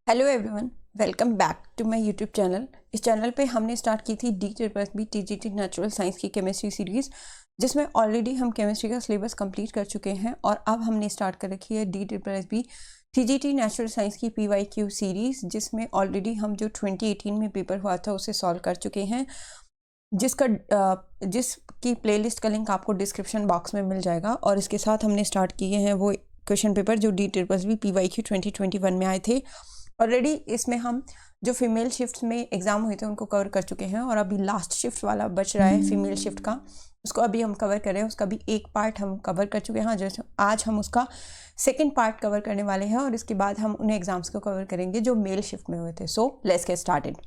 Hello everyone, welcome back to my YouTube channel. इस channel पे हमने स्टार्ट की थी DBB TGT नेचुरल साइंस की केमिस्ट्री सीरीज़, जिसमें ऑलरेडी हम केमिस्ट्री का सिलेबस कंप्लीट कर चुके हैं और अब हमने स्टार्ट कर रखी है DBB TGT नेचुरल साइंस की PYQ सीरीज़, जिसमें ऑलरेडी हम जो 2018 में पेपर हुआ था उसे सॉल्व कर चुके हैं, जिसकी प्लेलिस्ट का लिंक आपको डिस्क्रिप्शन बॉक्स में मिल जाएगा। और इसके साथ हमने स्टार्ट किए हैं वो क्वेश्चन पेपर जो DBB PYQ 2021 में आए थे। ऑलरेडी इसमें हम जो फीमेल शिफ्ट में एग्ज़ाम हुए थे उनको कवर कर चुके हैं और अभी लास्ट शिफ्ट वाला बच रहा है फीमेल शिफ्ट का, उसको अभी हम कवर कर रहे हैं। उसका भी एक पार्ट हम कवर कर चुके हैं, जैसे आज हम उसका सेकंड पार्ट कवर करने वाले हैं और इसके बाद हम उन एग्ज़ाम्स को कवर करेंगे जो मेल शिफ्ट में हुए थे। So let's get started.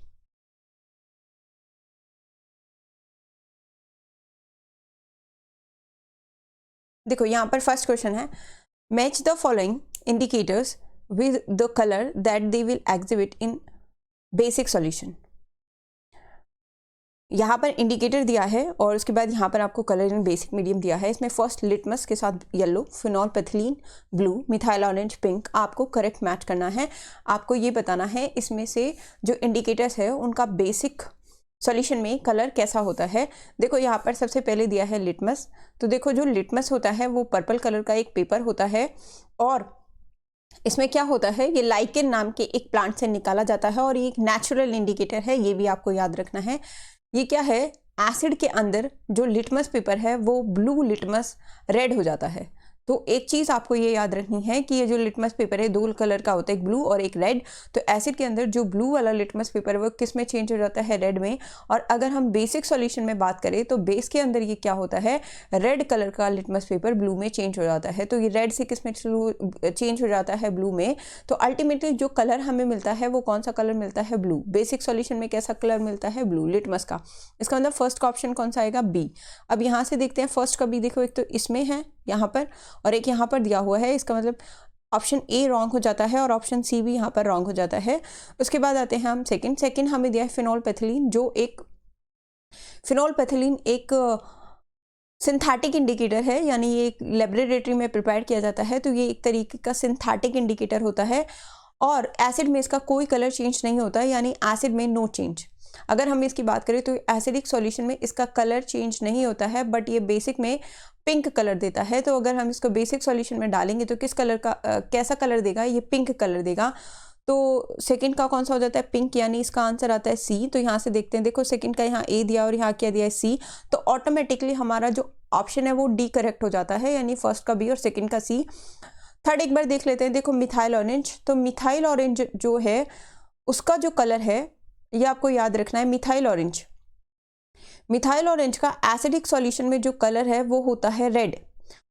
देखो यहाँ पर फर्स्ट क्वेश्चन है, match the following indicators with the color that they will exhibit in basic solution। यहाँ पर इंडिकेटर दिया है और उसके बाद यहाँ पर आपको कलर इन बेसिक मीडियम दिया है। इसमें फर्स्ट लिटमस के साथ yellow, phenolphthalein blue, methyl orange pink. आपको करेक्ट मैच करना है। आपको ये बताना है इसमें से जो इंडिकेटर्स है उनका बेसिक सॉल्यूशन में कलर कैसा होता है। देखो यहाँ पर सबसे पहले दिया है लिटमस। तो देखो जो लिटमस होता है वो पर्पल कलर का एक पेपर होता है और इसमें क्या होता है, ये लाइकेन नाम के एक प्लांट से निकाला जाता है और ये एक नेचुरल इंडिकेटर है, ये भी आपको याद रखना है। ये क्या है, एसिड के अंदर जो लिटमस पेपर है वो ब्लू लिटमस रेड हो जाता है। तो एक चीज़ आपको ये याद रखनी है कि ये जो लिटमस पेपर है दो कलर का होता है, एक ब्लू और एक रेड। तो एसिड के अंदर जो ब्लू वाला लिटमस पेपर है वो किस में चेंज हो जाता है, रेड में। और अगर हम बेसिक सॉल्यूशन में बात करें तो बेस के अंदर ये क्या होता है, रेड कलर का लिटमस पेपर ब्लू में चेंज हो जाता है। तो ये रेड से किस में चेंज हो जाता है, ब्लू में। तो अल्टीमेटली जो कलर हमें मिलता है वो कौन सा कलर मिलता है, ब्लू। बेसिक सॉल्यूशन में कैसा कलर मिलता है, ब्लू लिटमस का। इसका मतलब फर्स्ट का ऑप्शन कौन सा आएगा, बी। अब यहाँ से देखते हैं फर्स्ट का बी। देखो एक तो इसमें है यहाँ पर और एक यहाँ पर दिया हुआ है, इसका मतलब ऑप्शन ए रॉन्ग हो जाता है और ऑप्शन सी भी यहाँ पर रॉन्ग हो जाता है। उसके बाद आते हैं हम सेकंड हमें दिया है फिनॉल पैथिलीन, जो एक फिनॉल पैथिलीन एक सिंथेटिक इंडिकेटर है, यानी ये एक लेबोरेटरी में प्रिपेयर किया जाता है। तो ये एक तरीके का सिंथेटिक इंडिकेटर होता है और एसिड में इसका कोई कलर चेंज नहीं होता है, यानी एसिड में नो चेंज। अगर हम इसकी बात करें तो एसिडिक सॉल्यूशन में इसका कलर चेंज नहीं होता है, बट ये बेसिक में पिंक कलर देता है। तो अगर हम इसको बेसिक सॉल्यूशन में डालेंगे तो किस कलर का कैसा कलर देगा, ये पिंक कलर देगा। तो सेकंड का कौन सा हो जाता है, पिंक, यानी इसका आंसर आता है सी। तो यहाँ से देखते हैं, देखो सेकंड का यहाँ ए दिया और यहाँ क्या दिया है, सी। तो ऑटोमेटिकली हमारा जो ऑप्शन है वो डी करेक्ट हो जाता है, यानी फर्स्ट का बी और सेकंड का सी। थर्ड एक बार देख लेते हैं। देखो मिथाइल ऑरेंज, तो मिथाइल ऑरेंज जो है उसका जो कलर है ये आपको याद रखना है, मिथाइल ऑरेंज। मिथाइल ऑरेंज का एसिडिक सॉल्यूशन में जो कलर है वो होता है रेड।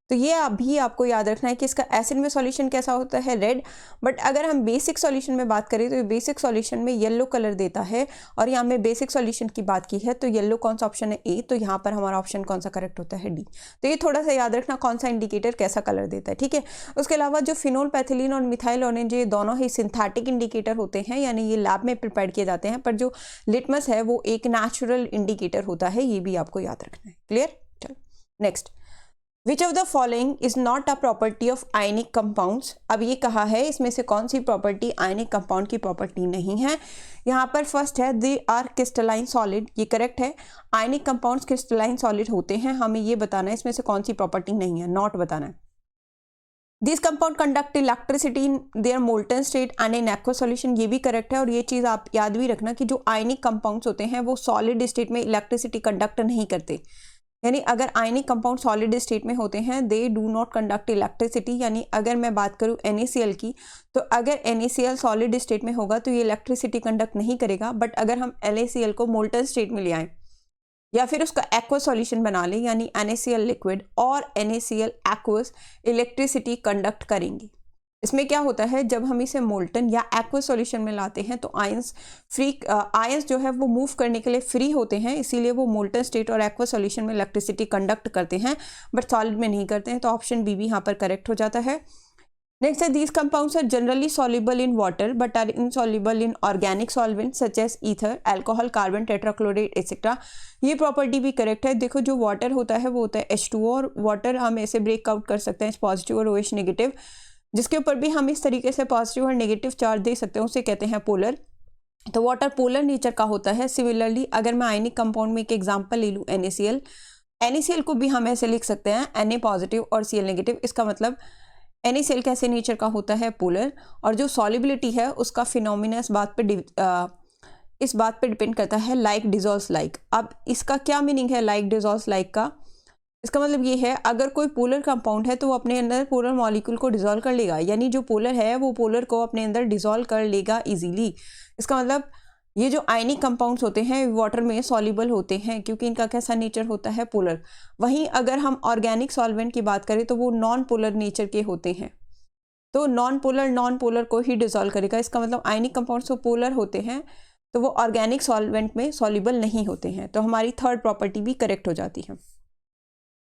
तो ये अभी आपको याद रखना है कि इसका एसिड में सॉल्यूशन कैसा होता है, रेड। बट अगर हम बेसिक सॉल्यूशन में बात करें तो ये बेसिक सॉल्यूशन में येलो कलर देता है और यहाँ में बेसिक सॉल्यूशन की बात की है तो येलो कौन सा ऑप्शन है, ए। तो यहाँ पर हमारा ऑप्शन कौन सा करेक्ट होता है, डी। तो ये थोड़ा सा याद रखना कौन सा इंडिकेटर कैसा कलर देता है, ठीक है। उसके अलावा जो फिनॉल पैथिलीन और मिथाइल ऑरेंज ये दोनों ही सिंथेटिक इंडिकेटर होते हैं, यानी ये लैब में प्रिपेयर किए जाते हैं, पर जो लिटमस है वो एक नेचुरल इंडिकेटर होता है, ये भी आपको याद रखना है। क्लियर। चलो next, Which of the following is not a property of ionic compounds। अब ये कहा है इसमें से कौन सी प्रॉपर्टी आयनिक कंपाउंड की प्रॉपर्टी नहीं है। यहाँ पर फर्स्ट है दे आर क्रिस्टलाइन सॉलिड, ये करेक्ट है। आयनिक कंपाउंड्स क्रिस्टलाइन सॉलिड होते हैं, हमें ये बताना है इसमें से कौन सी प्रॉपर्टी नहीं है, नॉट बताना है। This compound conduct electricity in their molten state and in aqua solution, ये भी करेक्ट है। और ये चीज़ आप याद भी रखना कि जो आयनिक कंपाउंड्स होते हैं वो सॉलिड स्टेट में इलेक्ट्रिसिटी कंडक्ट नहीं करते, यानी अगर आयनिक कंपाउंड सॉलिड स्टेट में होते हैं they do not conduct electricity. यानी अगर मैं बात करूं NaCl की, तो अगर NaCl सॉलिड स्टेट में होगा तो ये इलेक्ट्रिसिटी कंडक्ट नहीं करेगा। बट अगर हम LaCl को मोल्टन स्टेट में ले आएँ या फिर उसका एक्वा सॉल्यूशन बना लें, यानी NaCl लिक्विड और NaCl एक्वस, इलेक्ट्रिसिटी कंडक्ट करेंगे। इसमें क्या होता है, जब हम इसे मोल्टन या एक्वा सॉल्यूशन में लाते हैं तो आयंस जो है वो मूव करने के लिए फ्री होते हैं, इसीलिए वो मोल्टन स्टेट और एक्वा सॉल्यूशन में इलेक्ट्रिसिटी कंडक्ट करते हैं, बट सॉलिड में नहीं करते हैं। तो ऑप्शन बी भी यहाँ पर करेक्ट हो जाता है। नेक्स्ट है these compounds are generally soluble in water but are insoluble in organic solvent such as ether, alcohol, carbon tetrachloride etcetera. ये प्रॉपर्टी भी करेक्ट है। देखो जो वाटर होता है वो होता है H2O और वाटर हम ऐसे ब्रेकआउट कर सकते हैं पॉजिटिव और OH नेगेटिव। जिसके ऊपर भी हम इस तरीके से पॉजिटिव और नेगेटिव चार्ज दे सकते हैं, उसे कहते हैं पोलर। तो वाटर पोलर नेचर का होता है। सिमिलरली अगर मैं आयनिक कंपाउंड में एक एग्जांपल ले लूँ NaCl, NaCl को भी हम ऐसे लिख सकते हैं Na पॉजिटिव और Cl नेगेटिव। इसका मतलब NaCl कैसे नेचर का होता है, पोलर। और जो सॉल्युबिलिटी है उसका फिनोमिना इस बात पे डिपेंड करता है, लाइक डिजॉल्व्स लाइक। अब इसका क्या मीनिंग है लाइक डिजॉल्व्स लाइक का? इसका मतलब ये है अगर कोई पोलर कंपाउंड है तो वो अपने अंदर पोलर मॉलिक्यूल को डिसॉल्व कर लेगा, यानी जो पोलर है वो पोलर को अपने अंदर डिसॉल्व कर लेगा इजीली। इसका मतलब ये जो आयनिक कंपाउंड्स होते हैं वाटर में सॉल्युबल होते हैं क्योंकि इनका कैसा नेचर होता है, पोलर। वहीं अगर हम ऑर्गेनिक सॉल्वेंट की बात करें तो वो नॉन पोलर नेचर के होते हैं, तो नॉन पोलर को ही डिसॉल्व करेगा। इसका मतलब आयनिक कंपाउंड्स जो पोलर होते हैं तो वो ऑर्गेनिक सॉल्वेंट में सॉल्युबल नहीं होते हैं। तो हमारी थर्ड प्रॉपर्टी भी करेक्ट हो जाती है।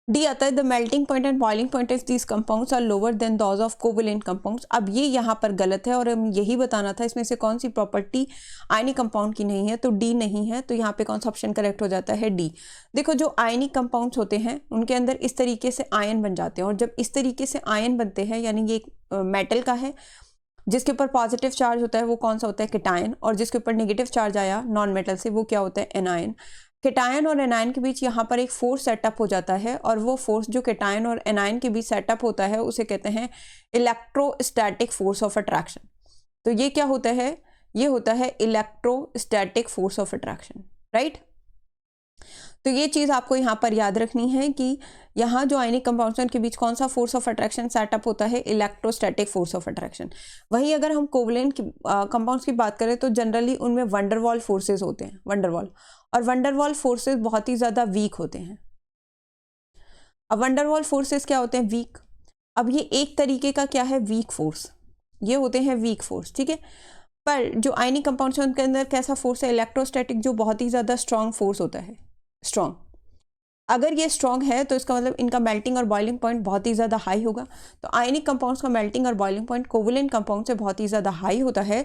डी आता है the melting point and boiling point of these compounds are lower than those of covalent compounds. अब ये यहाँ पर गलत है और हम यही बताना था इसमें से कौन सी प्रॉपर्टी आयनिक कंपाउंड की नहीं है, तो डी नहीं है। तो यहाँ पे कौन सा ऑप्शन करेक्ट हो जाता है, डी। देखो जो आयनिक कंपाउंड्स होते हैं उनके अंदर इस तरीके से आयन बन जाते हैं, और जब इस तरीके से आयन बनते हैं यानी ये मेटल का है जिसके ऊपर पॉजिटिव चार्ज होता है वो कौन सा होता है, केटायन, और जिसके ऊपर नेगेटिव चार्ज आया नॉन मेटल से वो क्या होता है, एनायन। केटायन और एनायन के बीच यहाँ पर एक फोर्स सेटअप हो जाता है, और वो फोर्स जो केटायन और एनायन के बीच सेटअप होता है उसे कहते हैं इलेक्ट्रोस्टैटिक फोर्स ऑफ अट्रैक्शन। तो ये क्या होता है, ये होता है electrostatic force of attraction, right. तो ये चीज़ आपको यहाँ पर याद रखनी है कि यहाँ जो आयनिक कंपाउंड्स हैं उनके बीच कौन सा फोर्स ऑफ अट्रैक्शन सेटअप होता है, इलेक्ट्रोस्टैटिक फोर्स ऑफ अट्रैक्शन। वहीं अगर हम कोवलेंट कंपाउंड्स की बात करें तो जनरली उनमें वंडरवॉल फोर्सेज होते हैं, वंडरवॉल, और वंडरवॉल फोर्सेज बहुत ही ज़्यादा वीक होते हैं। अब वंडरवॉल फोर्सेज क्या होते हैं, वीक। अब ये एक तरीके का क्या है, वीक फोर्स, ये होते हैं वीक फोर्स, ठीक है। पर जो आयनिक कंपाउंड्स हैं उनके अंदर कैसा फोर्स है, इलेक्ट्रोस्टैटिक, जो बहुत ही ज़्यादा स्ट्रॉन्ग फोर्स होता है, स्ट्रॉन्ग। अगर ये स्ट्रॉन्ग है तो इसका मतलब इनका मेल्टिंग और बॉइलिंग पॉइंट बहुत ही ज़्यादा हाई होगा। तो आयनिक कंपाउंड्स का मेल्टिंग और बॉइलिंग पॉइंट कोवेलेंट कंपाउंड से बहुत ही ज़्यादा हाई होता है।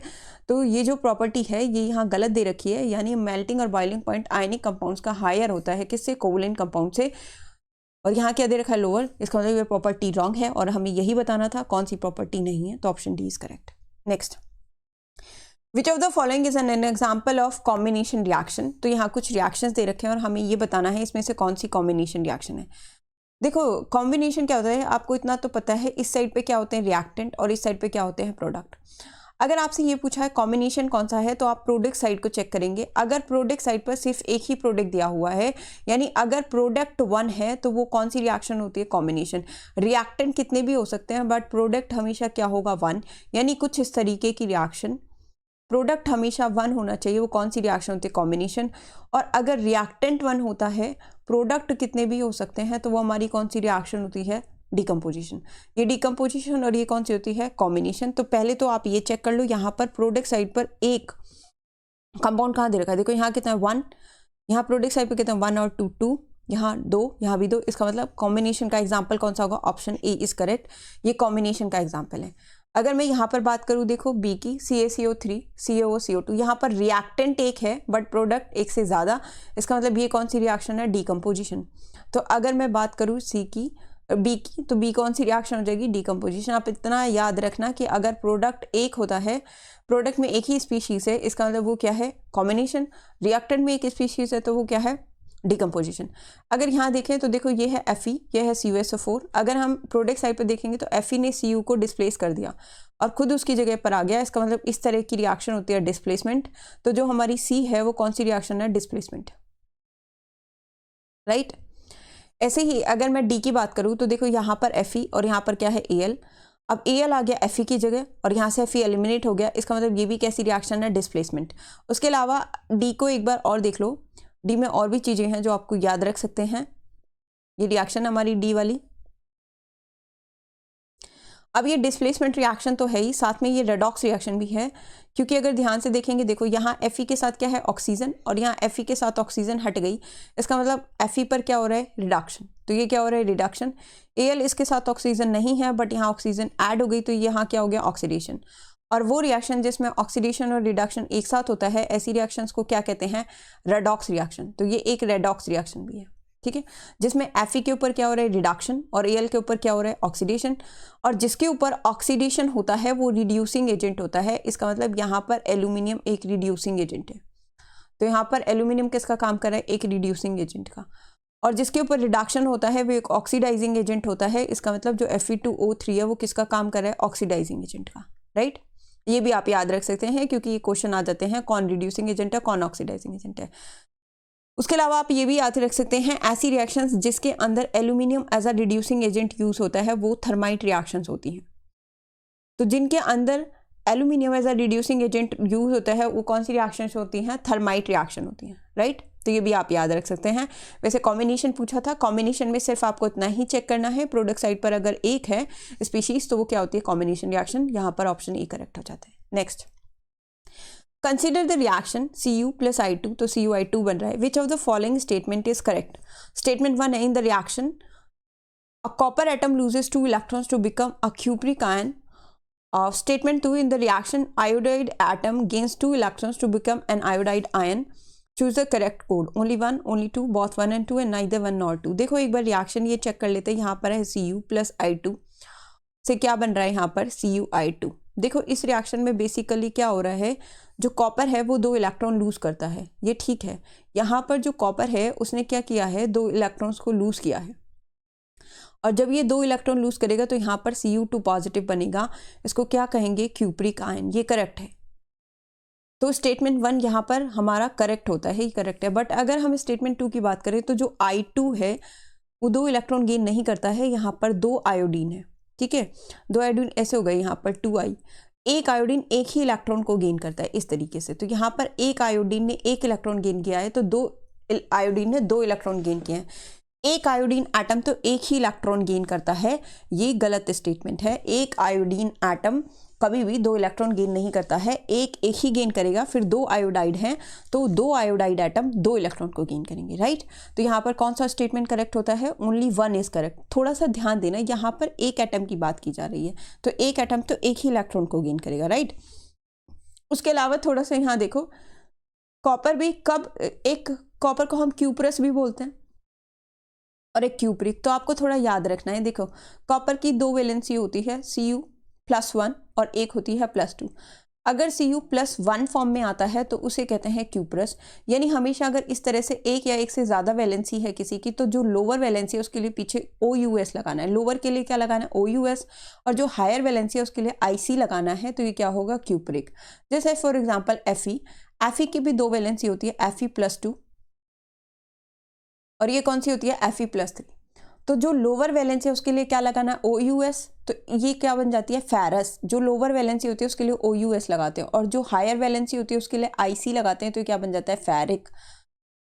तो ये जो प्रॉपर्टी है ये यहाँ गलत दे रखी है, यानी मेल्टिंग और बॉइलिंग पॉइंट आयनिक कंपाउंड्स का हायर होता है, किससे, कोवेलेंट कंपाउंड से। और यहाँ क्या दे रखा है, लोअर। इसका मतलब ये प्रॉपर्टी रॉन्ग है और हमें यही बताना था कौन सी प्रॉपर्टी नहीं है, तो option D is correct. Next, which of the following is an example of combination reaction. तो यहाँ कुछ रिएक्शंस दे रखे हैं और हमें ये बताना है इसमें से कौन सी कॉम्बिनेशन रिएक्शन है। देखो कॉम्बिनेशन क्या होता है, आपको इतना तो पता है, इस साइड पे क्या होते हैं रिएक्टेंट और इस साइड पे क्या होते हैं प्रोडक्ट। अगर आपसे ये पूछा है कॉम्बिनेशन कौन सा है तो आप प्रोडक्ट साइड को चेक करेंगे। अगर प्रोडक्ट साइड पर सिर्फ एक ही प्रोडक्ट दिया हुआ है, यानी अगर प्रोडक्ट 1 है तो वो कौन सी रिएक्शन होती है, कॉम्बिनेशन। रिएक्टेंट कितने भी हो सकते हैं बट प्रोडक्ट हमेशा क्या होगा, 1, यानी कुछ इस तरीके की रिएक्शन, प्रोडक्ट हमेशा 1 होना चाहिए, वो कौन सी रिएक्शन होती है, कॉम्बिनेशन। और अगर रिएक्टेंट 1 होता है, प्रोडक्ट कितने भी हो सकते हैं, तो वो हमारी कौन सी रिएक्शन होती है, डिकम्पोजिशन। ये डिकम्पोजिशन और ये कौन सी होती है, कॉम्बिनेशन। तो पहले तो आप ये चेक कर लो, यहाँ पर प्रोडक्ट साइड पर एक कंपाउंड कहाँ दे रखा है, देखो यहाँ कितना है 1, यहाँ प्रोडक्ट साइड पर कितना 1 और 2 2, यहाँ 2, यहाँ भी 2। इसका मतलब कॉम्बिनेशन का एग्जाम्पल कौन सा होगा, ऑप्शन ए इज करेक्ट, ये कॉम्बिनेशन का एग्जाम्पल है। अगर मैं यहाँ पर बात करूँ, देखो बी की, CaCO3 CaOCO2, यहाँ पर रिएक्टेंट एक है बट प्रोडक्ट एक से ज़्यादा, इसका मतलब ये कौन सी रिएक्शन है, डिकम्पोजिशन। तो अगर मैं बात करूँ बी की, तो बी कौन सी रिएक्शन हो जाएगी, डिकम्पोजिशन। आप इतना याद रखना कि अगर प्रोडक्ट एक होता है, प्रोडक्ट में एक ही स्पीशीज़ है, इसका मतलब वो क्या है, कॉम्बिनेशन। रिएक्टेंट में एक स्पीशीज़ है तो वो क्या है, डिकम्पोजिशन। अगर यहाँ देखें तो देखो ये है Fe, ये है CuSO4। अगर हम प्रोडक्ट साइड पर देखेंगे तो Fe ने Cu को डिस्प्लेस कर दिया और खुद उसकी जगह पर आ गया, इसका मतलब इस तरह की रिएक्शन होती है डिस्प्लेसमेंट। तो जो हमारी C है वो कौन सी रिएक्शन है, डिस्प्लेसमेंट, राइट। ऐसे ही अगर मैं D की बात करूँ तो देखो यहाँ पर Fe और यहाँ पर क्या है Al। अब Al आ गया Fe की जगह और यहाँ से Fe एलिमिनेट हो गया, इसका मतलब ये भी कैसी रिएक्शन है, डिस्प्लेसमेंट। उसके अलावा D को एक बार और देख लो, डी में और भी चीज़ें हैं जो आपको याद रख सकते हैं। ये रिएक्शन हमारी डी वाली। अब ये डिस्प्लेसमेंट रिएक्शन तो है ही, साथ में ये रेडॉक्स रिएक्शन भी है, क्योंकि अगर ध्यान से देखेंगे देखो यहाँ Fe के साथ क्या है, ऑक्सीजन, और यहाँ Fe के साथ ऑक्सीजन हट गई, इसका मतलब Fe पर क्या हो रहा है, रिडक्शन। तो ये क्या हो रहा है, रिडक्शन। Al इसके साथ ऑक्सीजन नहीं है बट यहाँ ऑक्सीजन ऐड हो गई, तो यहाँ क्या हो गया, ऑक्सीडेशन। और वो रिएक्शन जिसमें ऑक्सीडेशन और रिडक्शन एक साथ होता है, ऐसी रिएक्शंस को क्या कहते हैं, रेडॉक्स रिएक्शन। तो ये एक रेडॉक्स रिएक्शन भी है, ठीक है, जिसमें Fe के ऊपर क्या हो रहा है, रिडक्शन, और Al के ऊपर क्या हो रहा है, ऑक्सीडेशन, और जिसके ऊपर ऑक्सीडेशन होता है वो रिड्यूसिंग एजेंट होता है। इसका मतलब यहाँ पर एल्यूमिनियम एक रिड्यूसिंग एजेंट है, तो यहाँ पर एल्यूमिनियम किसका काम कर रहा है, एक रिड्यूसिंग एजेंट का, और जिसके ऊपर रिडक्शन होता है वो एक ऑक्सीडाइजिंग एजेंट होता है। इसका मतलब जो Fe2O3 है वो किसका काम कर रहा है, ऑक्सीडाइजिंग एजेंट का, राइट। ये भी आप याद रख सकते हैं क्योंकि ये क्वेश्चन आ जाते हैं कौन रिड्यूसिंग एजेंट है, कौन ऑक्सीडाइजिंग एजेंट है। उसके अलावा आप ये भी याद रख सकते हैं ऐसी रिएक्शंस जिसके अंदर aluminium as a reducing agent use होता है वो थर्माइट रिएक्शंस होती हैं। तो जिनके अंदर aluminium as a reducing agent use होता है वो कौन सी रिएक्शंस होती हैं, थर्माइट रिएक्शन होती हैं, राइट। तो ये भी आप याद रख सकते हैं। वैसे कॉम्बिनेशन पूछा था, कॉम्बिनेशन में सिर्फ आपको इतना ही चेक करना है, प्रोडक्ट साइड पर अगर एक है स्पीशीज तो वो क्या होती है, कॉम्बिनेशन रिएक्शन। यहाँ पर ऑप्शन ए करेक्ट हो जाता है। Next, consider the reaction Cu plus I2, तो CuI2 बन रहा है। Which of the following statement is correct. Statement 1 है, in the reaction a copper atom loses 2 electrons to become a cupric ion. Statement 2, in the reaction iodide atom gains 2 electrons to become an iodide ion. Choose the correct code. Only 1, only 2, both 1 and 2 and neither 1 nor 2. देखो एक बार reaction ये check कर लेते हैं। यहाँ पर है Cu plus I2 से क्या बन रहा है, यहाँ पर CuI2। देखो इस रिएक्शन में बेसिकली क्या हो रहा है, जो कॉपर है वो 2 इलेक्ट्रॉन लूज करता है, ये ठीक है। यहाँ पर जो कॉपर है उसने क्या किया है, 2 इलेक्ट्रॉन्स को लूज किया है, और जब ये 2 इलेक्ट्रॉन लूज करेगा तो यहाँ पर Cu2 पॉजिटिव बनेगा। इसको क्या कहेंगे, क्यूप्रिक आयन। ये करेक्ट है। तो स्टेटमेंट 1 यहाँ पर हमारा करेक्ट होता है, ये करेक्ट है। बट अगर हम स्टेटमेंट 2 की बात करें तो जो I2 है वो 2 इलेक्ट्रॉन गेन नहीं करता है। यहाँ पर 2 आयोडीन है, ठीक है, 2 आयोडीन ऐसे हो गए, यहाँ पर 2I। एक आयोडीन एक ही इलेक्ट्रॉन को गेन करता है इस तरीके से। तो यहाँ पर एक आयोडीन ने 1 इलेक्ट्रॉन गेन किया है, तो 2 आयोडीन ने 2 इलेक्ट्रॉन गेन किए हैं। एक आयोडीन एटम तो एक ही इलेक्ट्रॉन गेन करता है, ये गलत स्टेटमेंट है। एक आयोडीन एटम कभी भी 2 इलेक्ट्रॉन गेन नहीं करता है, एक ही गेन करेगा। फिर 2 आयोडाइड हैं तो 2 आयोडाइड एटम 2 इलेक्ट्रॉन को गेन करेंगे, राइट। तो यहाँ पर कौन सा स्टेटमेंट करेक्ट होता है, ओनली 1 इज करेक्ट। थोड़ा सा ध्यान देना, यहाँ पर एक एटम की बात की जा रही है, तो एक एटम तो एक ही इलेक्ट्रॉन को गेन करेगा, राइट। उसके अलावा थोड़ा सा यहाँ देखो, कॉपर भी कब, एक कॉपर को हम क्यूप्रस भी बोलते हैं और एक क्यूप्रिक, तो आपको थोड़ा याद रखना है। देखो कॉपर की 2 वैलेंसी होती है, Cu+1 और एक होती है +2। अगर Cu+1 फॉर्म में आता है तो उसे कहते हैं क्यूप्रस। यानी हमेशा अगर इस तरह से एक या एक से ज़्यादा वैलेंसी है किसी की, तो जो लोअर वैलेंसी है उसके लिए पीछे OUS लगाना है। लोअर के लिए क्या लगाना है, OUS, और जो हायर वैलेंसी है उसके लिए IC लगाना है, तो ये क्या होगा, क्यूप्रिक। जैसे फॉर एग्जाम्पल Fe की भी 2 वैलेंसी होती है, Fe+2, और ये कौन सी होती है, Fe+3। तो जो लोअर वैलेंसी है उसके लिए क्या लगाना है, OUS, तो ये क्या बन जाती है, फेरस। जो लोअर वैलेंसी होती है उसके लिए OUS लगाते हैं, और जो हायर वैलेंसी होती है उसके लिए IC लगाते हैं, तो क्या बन जाता है, फेरिक।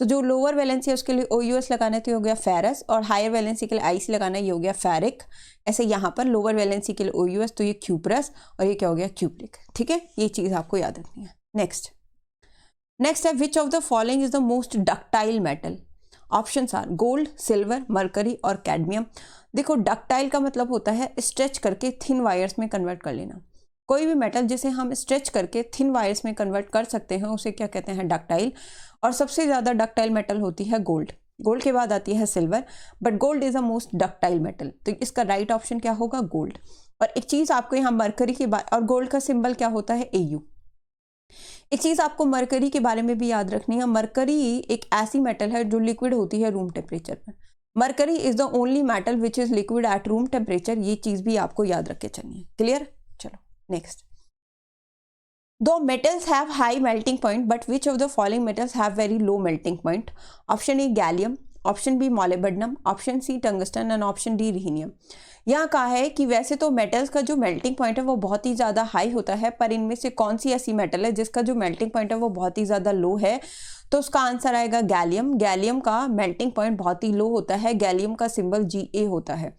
तो जो लोअर वैलेंसी है उसके लिए OUS लगाना है तो ये हो गया फेरस, और हायर वैलेंसी के लिए IC लगाना है, ये हो गया फेरिक। ऐसे यहाँ पर लोअर वैलेंसी के लिए OUS, तो ये क्यूप्रस, और ये क्या हो गया, क्यूप्रिक, ठीक है। ये चीज़ आपको याद रखनी है। नेक्स्ट है, which of the following is the most ductile metal. Options are gold, silver, mercury और कैडमियम। देखो डक्टाइल का मतलब होता है स्ट्रेच करके थिन वायर्स में कन्वर्ट कर लेना। कोई भी मेटल जिसे हम स्ट्रेच करके थिन वायर्स में कन्वर्ट कर सकते हैं उसे क्या कहते हैं, डक्टाइल। और सबसे ज़्यादा डक्टाइल मेटल होती है गोल्ड। गोल्ड के बाद आती है silver, but gold is a most ductile metal, तो इसका राइट ऑप्शन क्या होगा, गोल्ड। और एक चीज़ आपको यहाँ मरकरी की बात, और गोल्ड का सिंबल क्या होता है, AU। एक चीज़ आपको मरकरी के बारे में भी याद रखनी है, मरकरी एक ऐसी मेटल है जो लिक्विड होती है रूम टेम्परेचर पर। Mercury is the only metal which is liquid at room temperature. ये चीज़ भी आपको याद रख के चलनी है, क्लियर। चलो नेक्स्ट, दो metals have high melting point but which of the following metals have very low melting point. Option A gallium, option B molybdenum, option C tungsten and option D rhenium. यहाँ कहा है कि वैसे तो metals का जो melting point है वो बहुत ही ज़्यादा हाई होता है, पर इनमें से कौन सी ऐसी मेटल है जिसका जो मेल्टिंग पॉइंट है वो बहुत ही ज़्यादा लो है, तो उसका आंसर आएगा गैलियम। गैलियम का मेल्टिंग पॉइंट बहुत ही लो होता है, गैलियम का सिंबल Ga होता है।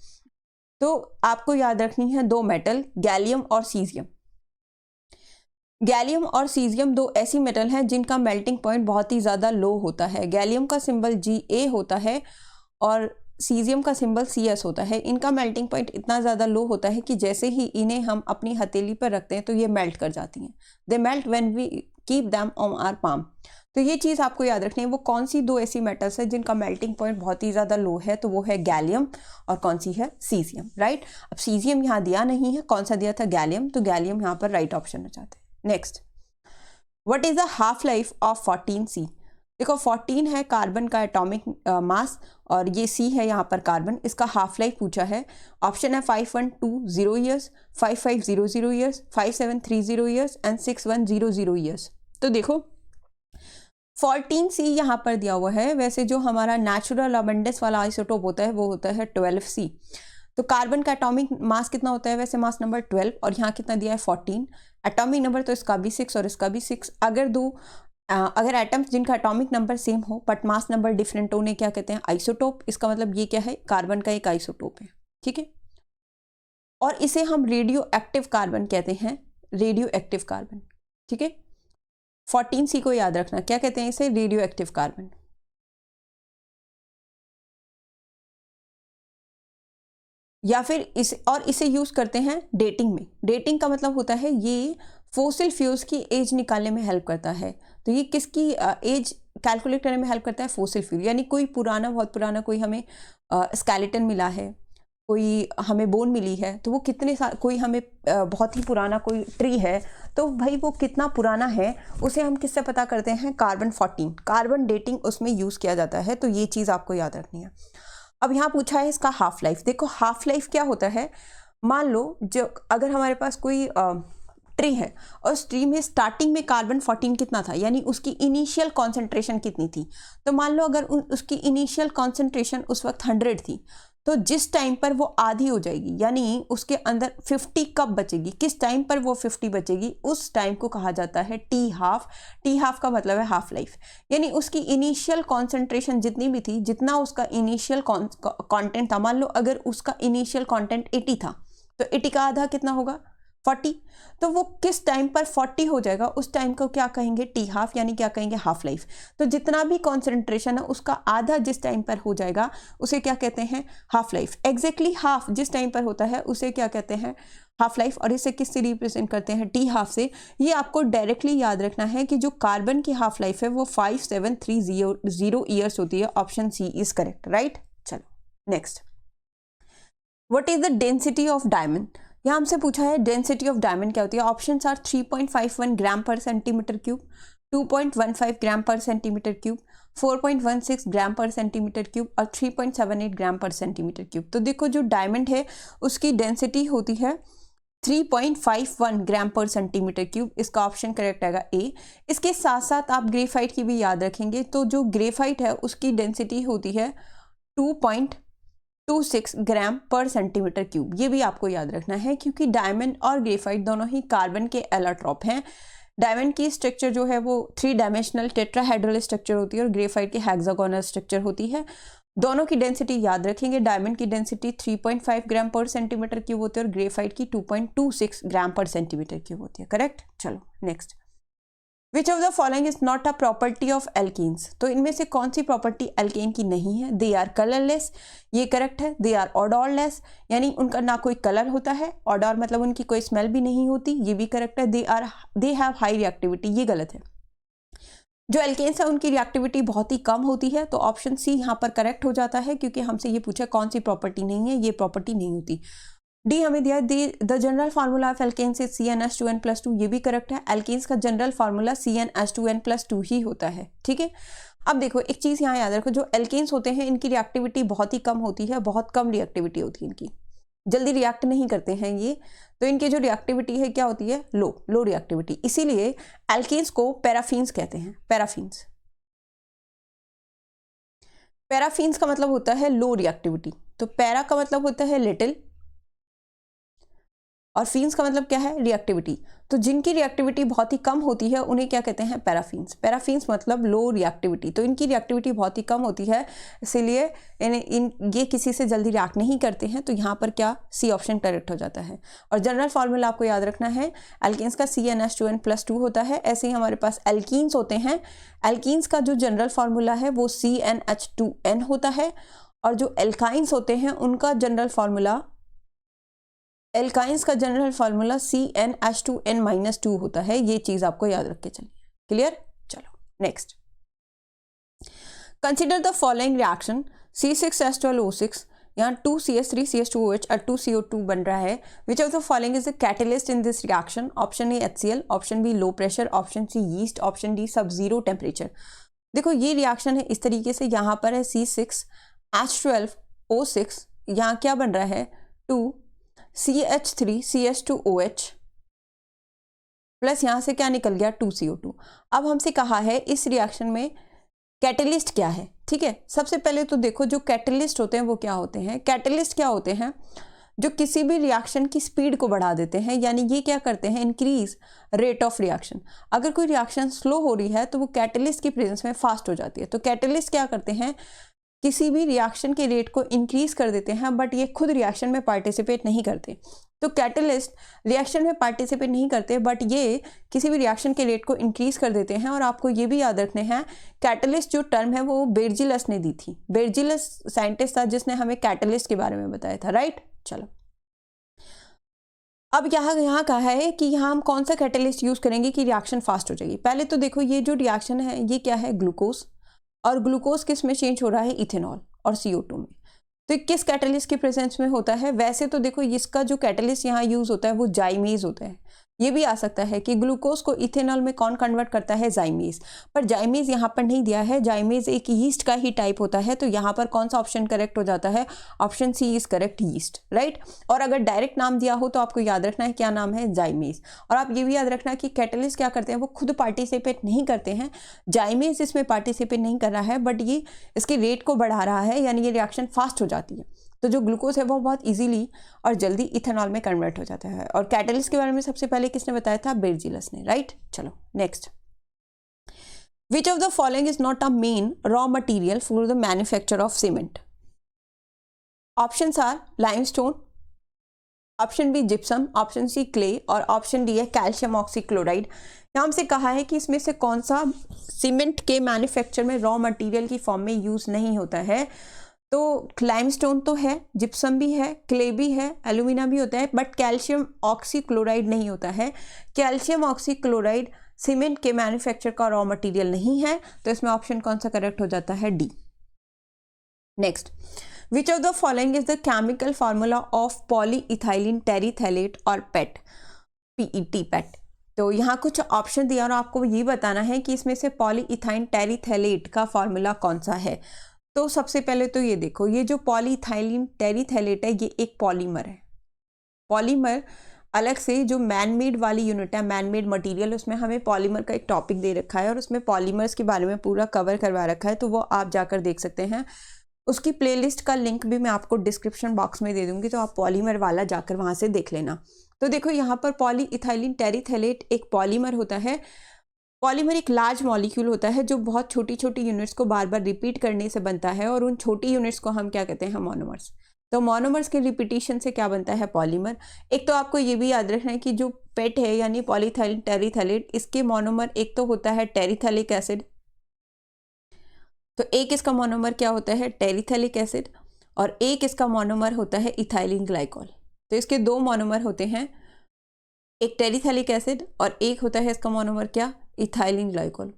तो आपको याद रखनी है 2 मेटल, गैलियम और सीजियम। गैलियम और सीजियम 2 ऐसी मेटल हैं जिनका मेल्टिंग पॉइंट बहुत ही ज़्यादा लो होता है। गैलियम का सिंबल Ga होता है और सीजियम का सिंबल Cs होता है। इनका मेल्टिंग पॉइंट इतना ज़्यादा लो होता है कि जैसे ही इन्हें हम अपनी हथेली पर रखते हैं तो ये मेल्ट कर जाती हैं। They melt when we keep them on our palm. तो ये चीज़ आपको याद रखनी है, वो कौन सी दो ऐसी मेटल्स है जिनका मेल्टिंग पॉइंट बहुत ही ज़्यादा लो है, तो वो है गैलियम और कौन सी है, सीजियम, राइट। अब सीजियम यहाँ दिया नहीं है, कौन सा दिया था, गैलियम, तो गैलियम यहाँ पर राइट ऑप्शन हो जाता है। Next, what is the half life of 14C। देखो 14 है कार्बन का एटॉमिक मास और ये C है यहाँ पर कार्बन, इसका हाफ लाइफ पूछा है। ऑप्शन है 5120 years, 5500 years, 5730 years and 6100 years. तो देखो 14C यहाँ पर दिया हुआ है, वैसे जो हमारा नेचुरल अबंडेंस वाला आइसोटोप होता है वो होता है 12C। तो कार्बन का एटॉमिक मास कितना होता है, वैसे मास नंबर 12 और यहाँ कितना दिया है 14, एटॉमिक नंबर तो इसका भी 6 और इसका भी 6। अगर एटम्स जिनका एटॉमिक नंबर सेम हो बट मास नंबर डिफरेंट हो, उन्हें क्या कहते हैं, आइसोटोप। इसका मतलब ये क्या है, कार्बन का एक आइसोटोप है, ठीक है। और इसे हम रेडियो एक्टिव कार्बन कहते हैं, रेडियो एक्टिव कार्बन, ठीक है। 14C को याद रखना, क्या कहते हैं इसे, रेडियो एक्टिव कार्बन। या फिर इसे यूज करते हैं डेटिंग में। डेटिंग का मतलब होता है ये फोसिल फ्यूल्स की एज निकालने में हेल्प करता है। तो ये किसकी एज कैलकुलेट करने में हेल्प करता है, फोसिल फ्यूल, यानी कोई पुराना, बहुत पुराना कोई हमें स्केलेटन मिला है, कोई हमें बोन मिली है, तो वो कितने साल, कोई हमें बहुत ही पुराना कोई ट्री है, तो भाई वो कितना पुराना है उसे हम किससे पता करते हैं, कार्बन 14, कार्बन डेटिंग उसमें यूज़ किया जाता है। तो ये चीज़ आपको याद रखनी है। अब यहाँ पूछा है इसका हाफ लाइफ। देखो हाफ लाइफ क्या होता है, मान लो जो अगर हमारे पास कोई ट्री है और उस ट्री में स्टार्टिंग में कार्बन 14 कितना था, यानी उसकी इनिशियल कॉन्सेंट्रेशन कितनी थी, तो मान लो अगर उसकी इनिशियल कॉन्सेंट्रेशन उस वक्त 100 थी, तो जिस टाइम पर वो आधी हो जाएगी, यानी उसके अंदर 50 कब बचेगी, किस टाइम पर वो 50 बचेगी, उस टाइम को कहा जाता है टी हाफ। टी हाफ का मतलब है हाफ लाइफ, यानी उसकी इनिशियल कॉन्सेंट्रेशन जितनी भी थी, जितना उसका इनिशियल कंटेंट था, मान लो अगर उसका इनिशियल कंटेंट 80 था, तो 80 का आधा कितना होगा, 40। तो वो किस टाइम पर 40 हो जाएगा, उस टाइम को क्या कहेंगे, टी हाफ, यानी क्या कहेंगे, हाफ लाइफ। तो जितना भी कॉन्सेंट्रेशन है उसका आधा जिस टाइम पर हो जाएगा उसे क्या कहते हैं, हाफ लाइफ। एग्जैक्टली हाफ जिस टाइम पर होता है उसे क्या कहते हैं, हाफ लाइफ। और इसे किससे रिप्रेजेंट करते हैं, टी हाफ से। ये आपको डायरेक्टली याद रखना है कि जो कार्बन की हाफ लाइफ है वो 5730 ईयर्स होती है। Option C is correct, right. चलो next, what is the density of diamond. यहाँ हमसे पूछा है डेंसिटी ऑफ डायमंड क्या होती है। ऑप्शन आर 3.51 ग्राम पर सेंटीमीटर क्यूब, 2.15 ग्राम पर सेंटीमीटर क्यूब, 4.16 ग्राम पर सेंटीमीटर क्यूब और 3.78 ग्राम पर सेंटीमीटर क्यूब। तो देखो जो डायमंड है उसकी डेंसिटी होती है 3.51 ग्राम पर सेंटीमीटर क्यूब, इसका ऑप्शन करेक्ट आएगा ए। इसके साथ साथ आप ग्रेफाइट की भी याद रखेंगे, तो जो ग्रेफाइट है उसकी डेंसिटी होती है 2.26 ग्राम पर सेंटीमीटर क्यूब। ये भी आपको याद रखना है क्योंकि डायमंड और ग्रेफाइट दोनों ही कार्बन के एलोट्रॉप हैं। डायमंड की स्ट्रक्चर जो है वो 3 डायमेंशनल टेट्राहेड्रल स्ट्रक्चर होती है और ग्रेफाइट की हेक्सागोनल स्ट्रक्चर होती है। दोनों की डेंसिटी याद रखेंगे, डायमंड की डेंसिटी 3.5 ग्राम पर सेंटीमीटर क्यूब होती है और ग्रेफाइट की 2.26 ग्राम पर सेंटीमीटर क्यूब होती है। करेक्ट। चलो next, which of the following is not a property of alkenes. तो इनमें से कौन सी प्रॉपर्टी एल्केन की नहीं है। दे आर कलरलेस, ये करेक्ट है। दे आर ओडोरलेस, यानी उनका ना कोई कलर होता है, ओडोर मतलब उनकी कोई स्मेल भी नहीं होती, ये भी करेक्ट है। दे हैव हाई रिएक्टिविटी, ये गलत है। जो एल्केन्स है उनकी रिएक्टिविटी बहुत ही कम होती है, तो ऑप्शन सी यहाँ पर करेक्ट हो जाता है क्योंकि हमसे ये पूछा कौन सी प्रॉपर्टी नहीं है, ये प्रॉपर्टी नहीं होती। डी हमें दिया the general formula of alkanes is CnH2n+2, ये भी करेक्ट है। एल्केन्स का जनरल फार्मूला CnH2n+2 ही होता है, ठीक है। अब देखो एक चीज़ यहाँ याद रखो, जो एल्केन्स होते हैं इनकी रिएक्टिविटी बहुत ही कम होती है, बहुत कम रिएक्टिविटी होती है इनकी, जल्दी रिएक्ट नहीं करते हैं ये, तो इनकी जो रिएक्टिविटी है क्या होती है, लो रिएक्टिविटी। इसीलिए एल्केन्स को पैराफिन्स कहते हैं, पैराफिन्स। पैराफिन्स का मतलब होता है लो रिएक्टिविटी, तो पैरा का मतलब होता है लिटिल और फीन्स का मतलब क्या है, रिएक्टिविटी। तो जिनकी रिएक्टिविटी बहुत ही कम होती है उन्हें क्या कहते हैं, पैराफिन्स। पैराफिन्स मतलब लो रिएक्टिविटी, तो इनकी रिएक्टिविटी बहुत ही कम होती है, इसीलिए ये किसी से जल्दी रिएक्ट नहीं करते हैं, तो यहाँ पर क्या सी ऑप्शन करेक्ट हो जाता है। और जनरल फार्मूला आपको याद रखना है, एल्केन्स का CnH2n+2 होता है। ऐसे ही हमारे पास एल्कीन्स होते हैं, एल्कीन्स का जो जनरल फार्मूला है वो CnH2n होता है, और जो एल्काइंस होते हैं उनका जनरल फार्मूला, एल्काइंस का जनरल फार्मूला CnH2n-2 होता है। ये चीज आपको याद रख के चलिए, क्लियर। चलो next, consider the following reaction C6H12O6, यहाँ 2CS3CH2OH और 2CO2 बन रहा है। Which of the following is the catalyst in this reaction? Option A HCl, option B low pressure, option C yeast, option D sub zero temperature. देखो ये reaction है इस तरीके से, यहाँ पर है C6H12O6, यहाँ क्या बन रहा है 2CH3CH2OH प्लस यहाँ से क्या निकल गया 2CO2। अब हमसे कहा है इस रिएक्शन में कैटलिस्ट क्या है, ठीक है। सबसे पहले तो देखो जो कैटलिस्ट होते हैं वो क्या होते हैं। कैटलिस्ट क्या होते हैं? जो किसी भी रिएक्शन की स्पीड को बढ़ा देते हैं, यानी ये क्या करते हैं, इंक्रीज रेट ऑफ रिएक्शन। अगर कोई रिएक्शन स्लो हो रही है तो वो कैटलिस्ट की प्रेजेंस में फास्ट हो जाती है। तो कैटलिस्ट क्या करते हैं, किसी भी रिएक्शन के रेट को इंक्रीज कर देते हैं, बट ये खुद रिएक्शन में पार्टिसिपेट नहीं करते। तो कैटलिस्ट रिएक्शन में पार्टिसिपेट नहीं करते, बट ये किसी भी रिएक्शन के रेट को इंक्रीज कर देते हैं। और आपको ये भी याद रखने हैं, कैटलिस्ट जो टर्म है वो बेर्जिलस ने दी थी। बेर्जिलस साइंटिस्ट था जिसने हमें कैटलिस्ट के बारे में बताया था, राइट। चलो अब यहाँ कहा है कि यहाँ हम कौन सा कैटलिस्ट यूज करेंगे कि रिएक्शन फास्ट हो जाएगी। पहले तो देखो ये जो रिएक्शन है ये क्या है, ग्लूकोज, और ग्लूकोज किस में चेंज हो रहा है, इथेनॉल और CO2 में। तो किस कैटलिस्ट की प्रेजेंस में होता है? वैसे तो देखो इसका जो कैटलिस्ट यहाँ यूज होता है वो जाइमेज होता है। ये भी आ सकता है कि ग्लूकोज को इथेनॉल में कौन कन्वर्ट करता है, जाइमेज, पर जाइमेज यहाँ पर नहीं दिया है। जाइमेज एक यीस्ट का ही टाइप होता है। तो यहाँ पर कौन सा ऑप्शन करेक्ट हो जाता है, option C is correct, yeast, right. और अगर डायरेक्ट नाम दिया हो तो आपको याद रखना है क्या नाम है, जाइमेज। और आप ये भी याद रखना कि कैटलिस्ट क्या करते हैं, वो खुद पार्टिसिपेट नहीं करते हैं। जाइमेज इसमें पार्टिसिपेट नहीं कर रहा है, बट ये इसके रेट को बढ़ा रहा है, यानी ये रिएक्शन फास्ट हो जाती है। तो जो ग्लूकोज है वो बहुत इजीली और जल्दी इथेनॉल में कन्वर्ट हो जाता है। और कैटलिस्ट के बारे में सबसे पहले किसने बताया था, बेर्जिलस ने, राइट। चलो next, which of the following is not a main raw material for the manufacture of cement? Options are limestone, option B gypsum, option C clay, और ऑप्शन डी है कैल्शियम ऑक्सीक्लोराइड। यहाँ हमसे कहा है कि इसमें से कौन सा सीमेंट के मैन्युफैक्चर में रॉ मटेरियल की फॉर्म में यूज नहीं होता है। तो लाइमस्टोन तो है, जिप्सम भी है, क्ले भी है, एल्यूमिना भी होता है, बट कैल्शियम ऑक्सीक्लोराइड नहीं होता है। कैल्शियम ऑक्सीक्लोराइड सीमेंट के मैन्युफैक्चर का रॉ मटेरियल नहीं है। तो इसमें ऑप्शन कौन सा करेक्ट हो जाता है, D. Next, which of the following is the chemical formula of polyethylene terephthalate और पेट, PET पेट। तो यहाँ कुछ ऑप्शन दिया और आपको ये बताना है कि इसमें से पॉलीइथाइन टेरिथैलेट का फॉर्मूला कौन सा है। तो सबसे पहले तो ये देखो, ये जो पॉलीइथाइलिन टेरिथैलेट है ये एक पॉलीमर है। पॉलीमर अलग से जो मैन मेड वाली यूनिट है, मैन मेड मटेरियल, उसमें हमें पॉलीमर का एक टॉपिक दे रखा है और उसमें पॉलीमर्स के बारे में पूरा कवर करवा रखा है। तो वो आप जाकर देख सकते हैं। उसकी प्लेलिस्ट का लिंक भी मैं आपको डिस्क्रिप्शन बॉक्स में दे दूंगी, तो आप पॉलीमर वाला जाकर वहाँ से देख लेना। तो देखो यहाँ पर पॉलीइथाइलिन टेरिथैलेट एक पॉलीमर होता है। पॉलीमर एक लार्ज मॉलिक्यूल होता है जो बहुत छोटी छोटी यूनिट्स को बार बार रिपीट करने से बनता है, और उन छोटी यूनिट्स को हम क्या कहते हैं, मोनोमर्स। तो मोनोमर्स के रिपीटिशन से क्या बनता है, पॉलीमर। एक तो आपको ये भी याद रखना है कि जो पेट है यानी पॉलीइथाइलिन टेरिथैलेट, इसके मोनोमर एक तो होता है टेरिथैलिक एसिड। तो एक इसका मोनोमर क्या होता है, टेरिथैलिक एसिड, और एक इसका मोनोमर होता है इथाइलिन ग्लाइकॉल। तो इसके दो मोनोमर होते हैं, एक टेरिथैलिक एसिड और एक होता है इसका मोनोमर क्या, इथाइलिन ग्लाइकॉल।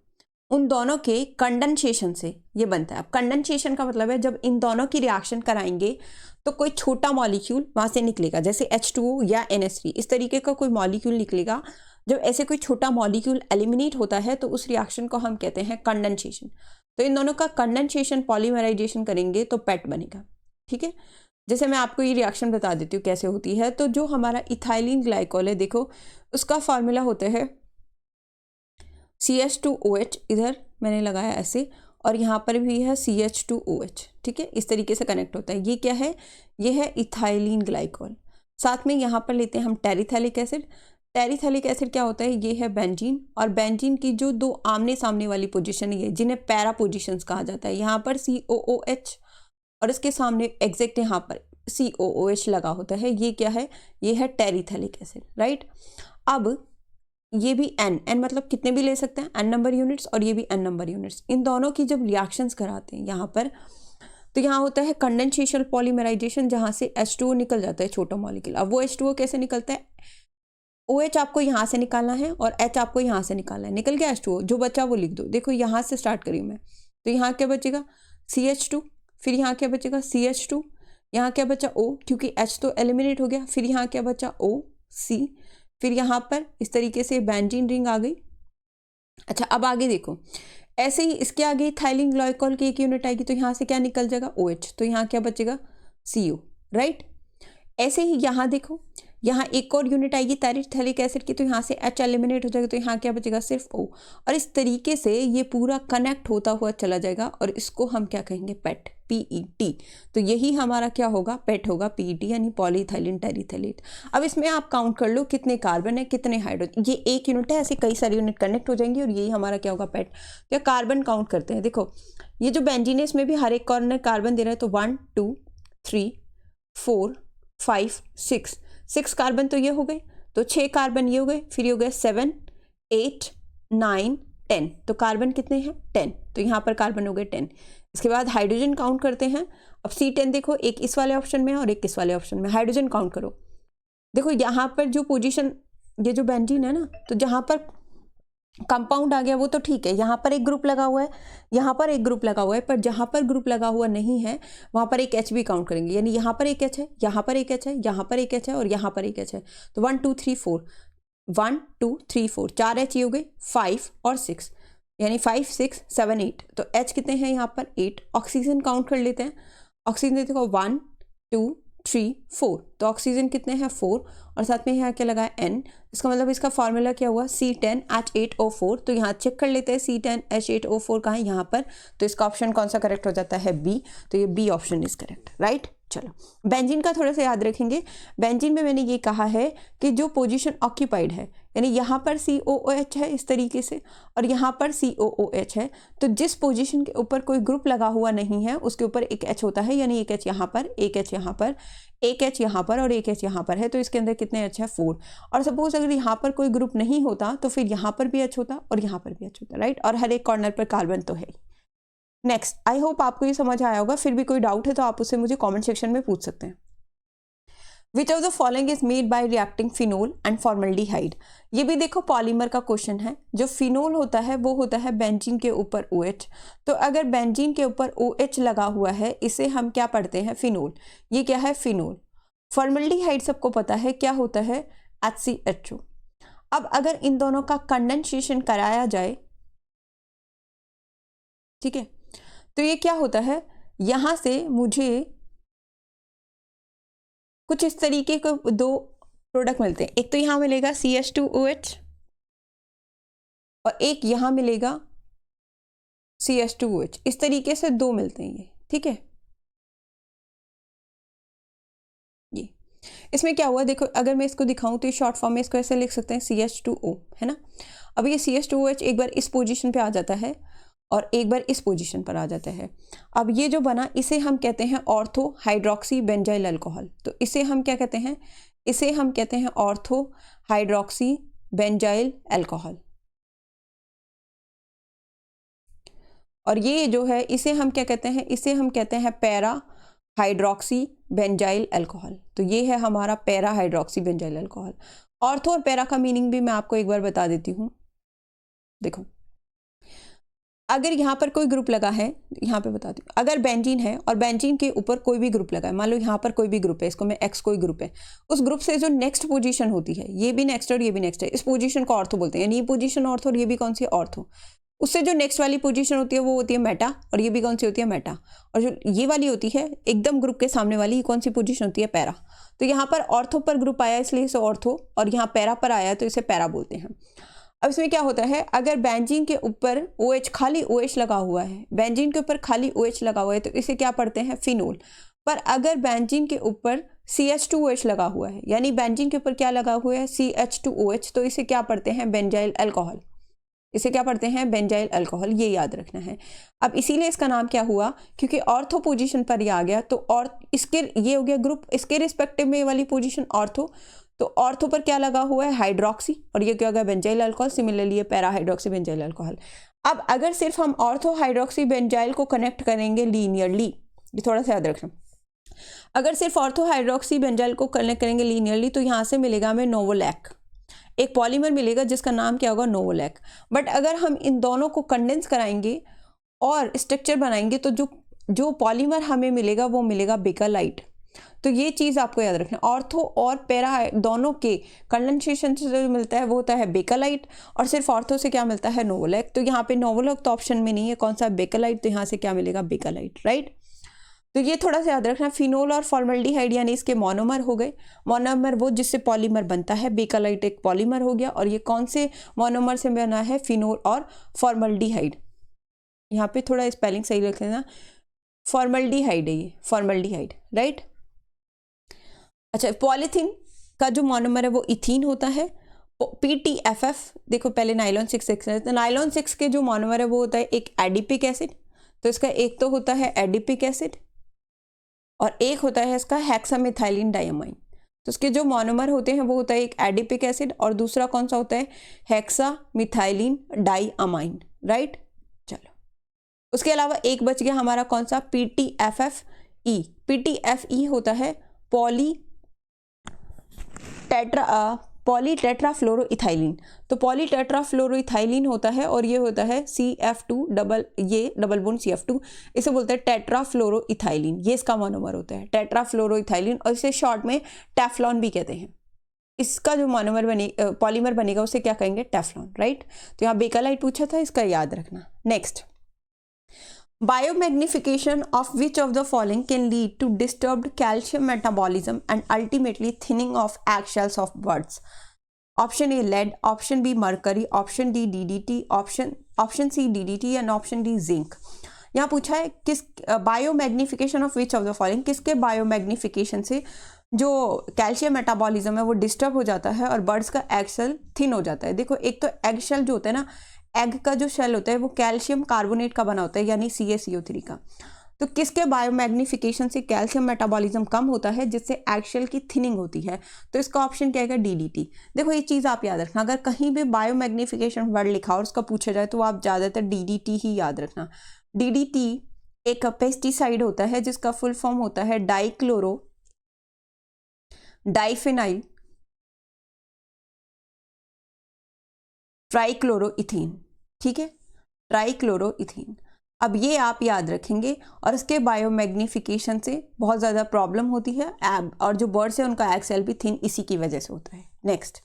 उन दोनों के कंडेंसेशन से ये बनता है। अब कंडेंसेशन का मतलब है जब इन दोनों की रिएक्शन कराएंगे तो कोई छोटा मॉलिक्यूल वहाँ से निकलेगा, जैसे H2O या NH3, इस तरीके का कोई मॉलिक्यूल निकलेगा। जब ऐसे कोई छोटा मॉलिक्यूल एलिमिनेट होता है तो उस रिएक्शन को हम कहते हैं कंडेंसेशन। तो इन दोनों का कंडेंसेशन पॉलीमराइजेशन करेंगे तो पेट बनेगा, ठीक है। जैसे मैं आपको ये रिएक्शन बता देती हूँ कैसे होती है। तो जो हमारा इथाइलिन ग्लाइकॉल है, देखो उसका फॉर्मूला होता है CH2OH, इधर मैंने लगाया ऐसे, और यहाँ पर भी है CH2OH, ठीक है। इस तरीके से कनेक्ट होता है। ये क्या है, ये है इथाइलिन ग्लाइकॉल। साथ में यहाँ पर लेते हैं हम टेरिथैलिक एसिड। टेरिथैलिक एसिड क्या होता है, ये है बेंजीन, और बेंजीन की जो दो आमने सामने वाली पोजीशन है जिन्हें पैरा पोजीशंस कहा जाता है। यहाँ पर COOH और इसके सामने एग्जैक्ट यहाँ पर COOH लगा होता है। ये क्या है, ये है टेरिथैलिक एसिड, राइट। अब ये भी n मतलब कितने भी ले सकते हैं, n नंबर यूनिट्स, और ये भी n नंबर यूनिट्स। इन दोनों की जब रिएक्शंस कराते हैं यहाँ पर, तो यहाँ होता है कंडेंसेशन पॉलीमराइजेशन, जहाँ से H2O निकल जाता है, छोटा मॉलिक्यूल। अब वो H2O कैसे निकलता है, OH आपको यहाँ से निकालना है और H आपको यहाँ से निकालना है। निकल गया H2O, जो बचा वो लिख दो। देखो यहाँ से स्टार्ट करी मैं, तो यहाँ क्या बचेगा CH2, फिर यहाँ क्या बचेगा CH2, यहाँ क्या बचा O क्योंकि H तो एलिमिनेट हो गया, फिर यहाँ क्या बचा OC, फिर यहाँ पर इस तरीके से बेंजीन रिंग आ गई। अच्छा अब आगे देखो, ऐसे ही इसके आगे इथाइलिन ग्लाइकॉल की एक यूनिट आएगी तो यहाँ से क्या निकल जाएगा OH, तो यहाँ क्या बचेगा CO, राइट। ऐसे ही यहाँ देखो, यहाँ एक और यूनिट आएगी टैरिथैलिक एसिड की, तो यहाँ से H एलिमिनेट हो जाएगा तो यहाँ क्या बचेगा सिर्फ O, और इस तरीके से ये पूरा कनेक्ट होता हुआ चला जाएगा और इसको हम क्या कहेंगे पेट, PET। तो यही हमारा क्या होगा पेट होगा, PET यानी पॉलीइथाइलिन टेरिथैलेट। अब इसमें आप काउंट कर लो कितने कार्बन है कितने हाइड्रोजन, ये एक यूनिट है, ऐसे कई सारी यूनिट कनेक्ट हो जाएंगी और यही हमारा क्या होगा पेट। या कार्बन काउंट करते हैं, देखो ये जो बेंजीन है इसमें भी हर एक कॉर्नर कार्बन दे रहा है, तो 1 2 3 4 5 6 कार्बन तो ये हो गए, तो 6 कार्बन ये हो गए, फिर ये हो गए 7 8 9 10, तो कार्बन कितने हैं 10, तो यहाँ पर कार्बन हो गए 10। इसके बाद हाइड्रोजन काउंट करते हैं। अब C10 देखो, एक इस वाले ऑप्शन में है और एक इस वाले ऑप्शन में। हाइड्रोजन काउंट करो, देखो यहाँ पर जो पोजीशन, ये जो बेंजीन है ना, तो जहाँ पर कंपाउंड आ गया वो तो ठीक है, यहाँ पर एक ग्रुप लगा हुआ है, यहाँ पर एक ग्रुप लगा हुआ है, पर जहाँ पर ग्रुप लगा हुआ नहीं है वहाँ पर एक H भी काउंट करेंगे, यानी यहाँ पर एक H है, यहाँ पर एक H है, यहाँ पर एक H है और यहाँ पर एक H है, तो 1 2 3 4 1 2 3 4 4 H हो गए, 5 और 6 यानी 5 6 7 8, तो H कितने हैं यहाँ पर 8। ऑक्सीजन काउंट कर लेते हैं, ऑक्सीजन देखो 1 2 3 4, तो ऑक्सीजन कितने हैं 4 और साथ में यहाँ क्या लगा है N, इसका मतलब इसका फॉर्मूला क्या हुआ C10H8O4। तो यहाँ चेक कर लेते हैं C10H8O4 कहाँ है यहाँ पर, तो इसका ऑप्शन कौन सा करेक्ट हो जाता है B, तो ये B option is correct, right. चलो बेंजीन का थोड़ा सा याद रखेंगे। बेंजीन में मैंने ये कहा है कि जो पोजीशन ऑक्यूपाइड है, यानी यहाँ पर COOH है इस तरीके से और यहाँ पर COOH है, तो जिस पोजीशन के ऊपर कोई ग्रुप लगा हुआ नहीं है उसके ऊपर एक H होता है, यानी एक H यहाँ पर, एक H यहाँ पर, एक H यहाँ पर और एक H यहाँ पर है, तो इसके अंदर कितने H है 4। और सपोज अगर यहाँ पर कोई ग्रुप नहीं होता तो फिर यहाँ पर भी H होता और यहाँ पर भी H होता, राइट, और हर एक कॉर्नर पर कार्बन तो है। नेक्स्ट, आई होप आपको ये समझ आया होगा, फिर भी कोई डाउट है तो आप उससे मुझे कमेंट सेक्शन में पूछ सकते हैं। विच of the following is made by reacting phenol and formaldehyde. ये भी देखो पॉलीमर का क्वेश्चन है। जो फिनोल होता है वो होता है बेंजीन के ऊपर OH, तो अगर बेंजीन के ऊपर OH लगा हुआ है इसे हम क्या पढ़ते हैं फिनोल, ये क्या है फिनोल। फॉर्मल्डिहाइड सबको पता है क्या होता है HCHO। अब अगर इन दोनों का कंडेंसेशन कराया जाए, ठीक है, तो ये क्या होता है, यहां से मुझे कुछ इस तरीके के दो प्रोडक्ट मिलते हैं। एक तो यहां मिलेगा CH2OH और एक यहां मिलेगा CH2OH, इस तरीके से दो मिलते हैं ये, ठीक है। ये इसमें क्या हुआ देखो, अगर मैं इसको दिखाऊं तो ये शॉर्ट फॉर्म में इसको ऐसे लिख सकते हैं CH2O, है ना। अब ये CH2OH एक बार इस पोजीशन पे आ जाता है और एक बार इस पोजीशन पर आ जाता है। अब ये जो बना इसे हम कहते हैं ऑर्थो हाइड्रोक्सी बेंजाइल अल्कोहल। तो इसे हम क्या कहते हैं, इसे हम कहते हैं ऑर्थो हाइड्रोक्सी बेंजाइल अल्कोहल। और ये जो है इसे हम क्या कहते हैं, इसे हम कहते हैं पैरा हाइड्रोक्सी बेंजाइल अल्कोहल। तो ये है हमारा para hydroxy benzyl alcohol. Ortho और पैरा का मीनिंग भी मैं आपको एक बार बता देती हूँ। देखो अगर यहाँ पर कोई ग्रुप लगा है, यहाँ पे बता दूँ, अगर बेंजीन है और बेंजीन के ऊपर कोई भी ग्रुप लगा है, मान लो यहाँ पर कोई भी ग्रुप है, इसको मैं X कोई ग्रुप है, उस ग्रुप से जो नेक्स्ट पोजीशन होती है, ये भी नेक्स्ट और ये भी नेक्स्ट है, इस पोजीशन को ऑर्थो बोलते हैं, यानी ये पोजीशन ऑर्थो और ये भी कौन सी ऑर्थो। उससे जो नेक्स्ट वाली पोजीशन होती है वो होती है मेटा और ये भी कौन सी होती है मेटा, और जो ये वाली होती है एकदम ग्रुप के सामने वाली, ये कौन सी पोजीशन होती है पैरा। तो यहाँ पर ऑर्थो पर ग्रुप आया इसलिए इसे ऑर्थो, और यहाँ पैरा पर आया तो इसे पैरा बोलते हैं। अब इसमें क्या होता है, अगर बेंजीन के ऊपर OH खाली OH लगा हुआ है, बेंजीन के ऊपर खाली OH लगा हुआ है तो इसे क्या पढ़ते हैं फिनोल। पर अगर बेंजीन के ऊपर CH2OH लगा हुआ है, यानी बेंजीन के ऊपर क्या लगा हुआ है CH2OH, तो इसे क्या पढ़ते हैं बेंजाइल अल्कोहल। इसे क्या पढ़ते हैं बेंजाइल अल्कोहल, ये याद रखना है। अब इसीलिए इसका नाम क्या हुआ, क्योंकि ऑर्थो पोजीशन पर ये आ गया, तो और इसके ये हो गया ग्रुप, इसके रिस्पेक्टिव में वाली पोजीशन ऑर्थो, तो ऑर्थो पर क्या लगा हुआ है हाइड्रोक्सी और ये क्या हो गया बेंजाइल अल्कोहल। सिमिलरली ये पैरा हाइड्रोक्सी बेंजाइल अल्कोहल। अब अगर सिर्फ हम ऑर्थो हाइड्रोक्सी बेंजाइल को कनेक्ट करेंगे लीनियरली, ये थोड़ा सा याद रखना, अगर सिर्फ ऑर्थो हाइड्रोक्सी बेंजाइल को कनेक्ट करेंगे लीनियरली तो यहाँ से मिलेगा हमें नोवोलैक, एक पॉलीमर मिलेगा जिसका नाम क्या होगा नोवोलैक। बट अगर हम इन दोनों को कंडेंस कराएंगे और स्ट्रक्चर बनाएंगे तो जो जो पॉलीमर हमें मिलेगा वो मिलेगा बेकालाइट। तो ये चीज़ आपको याद रखना, ऑर्थो और पैरा दोनों के कंडेंसेशन से जो मिलता है वो होता है बेकालाइट, और सिर्फ ऑर्थो से क्या मिलता है, नोवोलैक। तो यहाँ पे नोवोलैक तो ऑप्शन में नहीं है, कौन सा, बेकालाइट, तो यहाँ से क्या मिलेगा, बेकालाइट, राइट। तो ये थोड़ा सा याद रखना। फिनोल और फॉर्मल्डिहाइड यानी इसके मोनोमर हो गए, मोनोमर वो जिससे पॉलीमर बनता है, बेकालाइट एक पॉलीमर हो गया, और ये कौन से मोनोमर से बना है, फिनोल और फॉर्मल्डिहाइड। यहाँ पे थोड़ा स्पेलिंग सही रख लेना, फॉर्मल्डिहाइड है ये, फॉर्मल्डिहाइड, राइट। अच्छा, पॉलीथीन का जो मोनोमर है वो इथीन होता है, PTFF। देखो पहले नाइलॉन 6 है, तो नाइलॉन 6 के जो मोनोमर है वो होता है एक एडिपिक एसिड, तो इसका एक तो होता है एडिपिक एसिड और एक होता है इसका हेक्सामिथाइलिन डायमाइन। तो इसके जो मोनोमर होते हैं वो होता है एक एडिपिक एसिड और दूसरा कौन सा होता है, हेक्सामिथाइलिन डाइअमाइन, राइट। चलो, उसके अलावा एक बच गया हमारा कौन सा, PTFE। PTFE होता है पॉलीटेट्राफ्लोरोइथाइलिन। तो पॉलीटेट्राफ्लोरोइथाइलिन होता है और ये होता है CF2 डबल बॉन्ड CF2, इसे बोलते हैं टेट्राफ्लोरोइथाइलिन। ये इसका मोनोमर होता है टेट्राफ्लोरोइथाइलिन, और इसे शॉर्ट में टेफ्लॉन भी कहते हैं। इसका जो मोनोमर पॉलीमर बनेगा उसे क्या कहेंगे, टेफ्लॉन, राइट। तो यहाँ बेकालाइट पूछा था, इसका याद रखना। Next, biomagnification of which of the following can lead to disturbed calcium metabolism and ultimately thinning of eggshells of birds? Option A lead, option B mercury, option D DDT, option C DDT and option D zinc। यहाँ पूछा है किस biomagnification of which of the following, किसके biomagnification से जो calcium metabolism है वो disturb हो जाता है और बर्ड्स का एग शेल थिन हो जाता है। देखो, एक तो एग शेल जो होता है ना, एग का जो शेल होता है वो कैल्शियम कार्बोनेट का बना होता है, यानी CaCO3 का। तो किसके बायोमैग्निफिकेशन से कैल्शियम मेटाबॉलिज्म कम होता है, जिससे एग शेल की थिनिंग होती है, तो इसका ऑप्शन क्या है, DDT। देखो, ये चीज़ आप याद रखना, अगर कहीं भी बायोमैग्निफिकेशन वर्ड लिखा और उसका पूछा जाए तो आप ज़्यादातर DDT ही याद रखना। DDT एक पेस्टिसाइड होता है जिसका फुल फॉर्म होता है डाइफेनाइल ट्राइक्लोरोइथीन, ठीक है, ट्राइक्लोरोइथीन। अब ये आप याद रखेंगे और इसके बायोमैग्निफिकेशन से बहुत ज़्यादा प्रॉब्लम होती है, और जो बर्ड्स है उनका एग सेल भी थिन इसी की वजह से होता है। Next,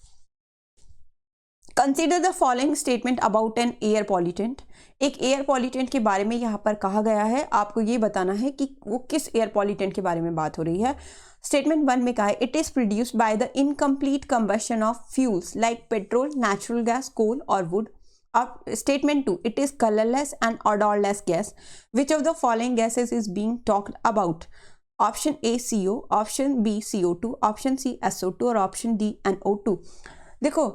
consider the following statement about an air pollutant. एक एयर पॉल्यूटेंट के बारे में यहाँ पर कहा गया है, आपको ये बताना है कि वो किस एयर पॉल्यूटेंट के बारे में बात हो रही है। स्टेटमेंट 1 में कहा है, it is produced by the incomplete combustion of fuels like petrol, natural gas, coal और वुड। अब statement 2, it is colourless and odorless gas. Which of the following gases is being talked about? Option A CO, option B CO2, option C SO2 और option D NO2। देखो,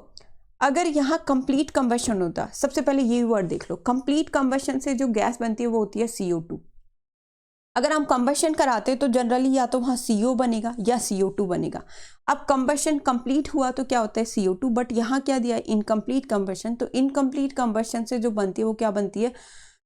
अगर यहाँ complete combustion होता, सबसे पहले ये word देख लो, complete combustion से जो गैस बनती है वो होती है CO2। अगर हम कंबशन कराते तो जनरली या तो वहाँ CO बनेगा या CO2 बनेगा। अब कंबशन कंप्लीट हुआ तो क्या होता है, CO2, बट यहाँ क्या दिया है, इनकम्प्लीट कंबशन। तो इनकम्प्लीट कंबशन से जो बनती है वो क्या बनती है,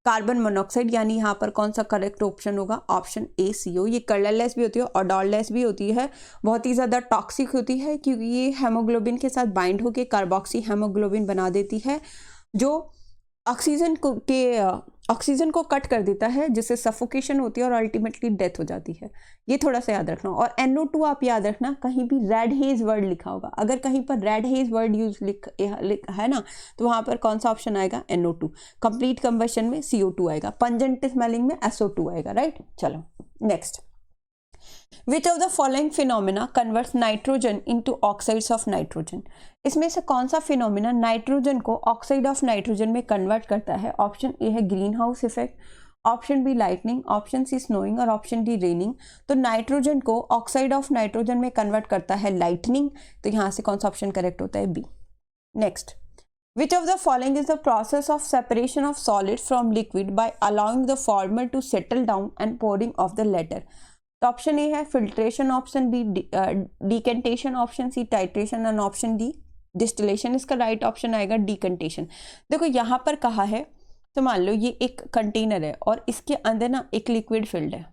कार्बन मोनोऑक्साइड, यानी यहाँ पर कौन सा करेक्ट ऑप्शन होगा, ऑप्शन A CO। ये कलरलेस भी होती है, odorless भी होती है, बहुत ही ज़्यादा टॉक्सिक होती है क्योंकि ये हेमोग्लोबिन के साथ बाइंड होकर कार्बोक्सी हेमोग्लोबिन बना देती है, जो ऑक्सीजन को कट कर देता है, जिससे सफोकेशन होती है और अल्टीमेटली डेथ हो जाती है। ये थोड़ा सा याद रखना। और NO2 आप याद रखना, कहीं भी रेड हेज वर्ड लिखा होगा, अगर कहीं पर रेड हेज वर्ड यूज लिख है ना, तो वहाँ पर कौन सा ऑप्शन आएगा, NO2। कंप्लीट कंबशन में CO2 आएगा, पंजेंट स्मेलिंग में SO2 आएगा, राइट। चलो next, Which of the following phenomena converts nitrogen into oxides of nitrogen? इसमें से कौन सा फिनोमिना नाइट्रोजन को ऑक्साइड ऑफ नाइट्रोजन में कन्वर्ट करता है? ऑप्शन ए है green house effect, option B lightning, option C snowing और ऑप्शन डी रेनिंग। तो नाइट्रोजन को ऑक्साइड ऑफ नाइट्रोजन में कन्वर्ट करता है लाइटनिंग, तो यहाँ से कौन सा ऑप्शन करेक्ट होता है, B. Next, Which of the following is the process of separation of solid from liquid by allowing the former to settle down and pouring of the latter? तो ऑप्शन ए है filtration, option B decantation, option C titration and option D distillation. इसका right option आएगा decantation. देखो, यहाँ पर कहा है, तो मान लो ये एक कंटेनर है और इसके अंदर ना एक लिक्विड फिल्ड है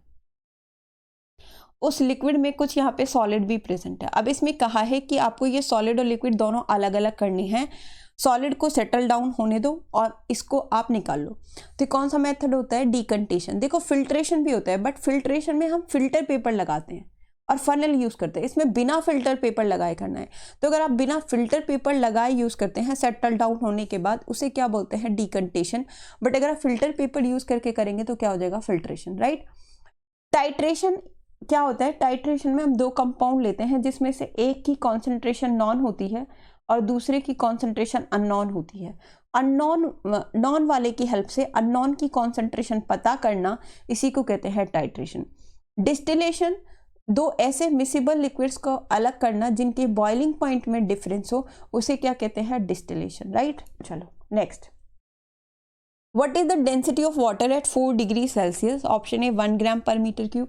उस लिक्विड में कुछ यहाँ पे सॉलिड भी प्रेजेंट है। अब इसमें कहा है कि आपको ये सॉलिड और लिक्विड दोनों अलग अलग करने हैं। सॉलिड को सेटल डाउन होने दो और इसको आप निकाल लो। तो कौन सा मेथड होता है? डिकंटेशन। देखो फिल्ट्रेशन भी होता है, बट फिल्ट्रेशन में हम फिल्टर पेपर लगाते हैं और फनल यूज करते हैं। इसमें बिना फिल्टर पेपर लगाए करना है। तो अगर आप बिना फिल्टर पेपर लगाए यूज करते हैं सेटल डाउन होने के बाद, उसे क्या बोलते हैं? डिकंटेशन। बट अगर आप फिल्टर पेपर यूज करके करेंगे तो क्या हो जाएगा? Filtration, right. टाइट्रेशन क्या होता है? टाइट्रेशन में हम दो कंपाउंड लेते हैं जिसमें से एक की कॉन्सेंट्रेशन नॉन होती है और दूसरे की कॉन्सेंट्रेशन अननोन होती है। नॉन वाले की हेल्प से अननोन की कॉन्सेंट्रेशन पता करना, इसी को कहते हैं टाइट्रेशन। डिस्टिलेशन, दो ऐसे मिसिबल लिक्विड्स को अलग करना जिनके बॉइलिंग पॉइंट में डिफरेंस हो, उसे क्या कहते हैं? Distillation, right. चलो next, what is the density of water at 4 degree Celsius? Option A 1 gram पर metre cube,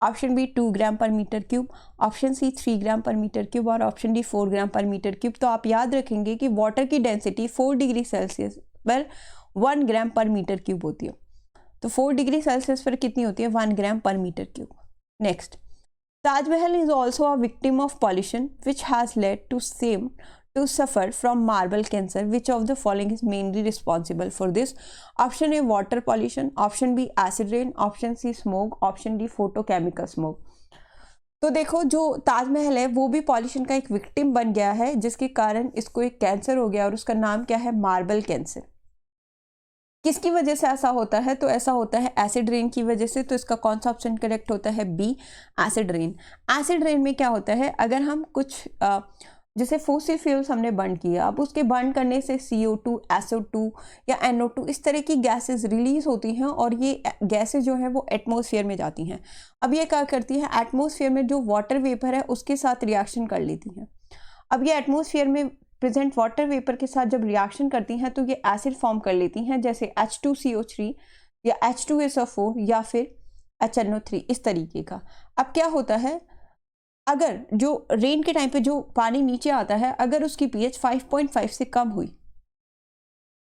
option B 2 gram पर metre cube, option C 3 gram पर मीटर क्यूब और ऑप्शन डी 4 ग्राम पर मीटर क्यूब। तो आप याद रखेंगे कि वाटर की डेंसिटी 4 डिग्री सेल्सियस पर 1 ग्राम पर मीटर क्यूब होती है। तो 4 डिग्री सेल्सियस पर कितनी होती है? 1 ग्राम पर metre cube. Next, Taj Mahal is also a victim of pollution which has led to same to suffer from marble cancer. Which of the following is mainly responsible for this? Option A water pollution, option B acid rain, option C smoke, option D photochemical smoke. तो देखो जो ताजमहल है वो भी pollution का एक victim बन गया है जिसके कारण इसको एक कैंसर हो गया और उसका नाम क्या है? Marble cancer. किसकी वजह से ऐसा होता है? तो ऐसा होता है एसिड रेन की वजह से। तो इसका कौन सा ऑप्शन करेक्ट होता है? B, acid rain. Acid rain में क्या होता है? अगर हम कुछ जैसे फोसिल फ्यूल्स हमने बर्न किया, अब उसके बर्न करने से CO2, SO2 या NO2 इस तरह की गैसेस रिलीज होती हैं और ये गैसेस जो हैं वो एटमॉस्फेयर में जाती हैं। अब ये क्या करती है? एटमॉस्फेयर में जो वाटर वेपर है उसके साथ रिएक्शन कर लेती हैं। अब ये एटमॉस्फेयर में प्रेजेंट वाटर वेपर के साथ जब रिएक्शन करती हैं तो ये एसिड फॉर्म कर लेती हैं, जैसे H2CO3 या H2SO4 या फिर HNO3 इस तरीके का। अब क्या होता है? अगर जो रेन के टाइम पे जो पानी नीचे आता है, अगर उसकी pH 5.5 से कम हुई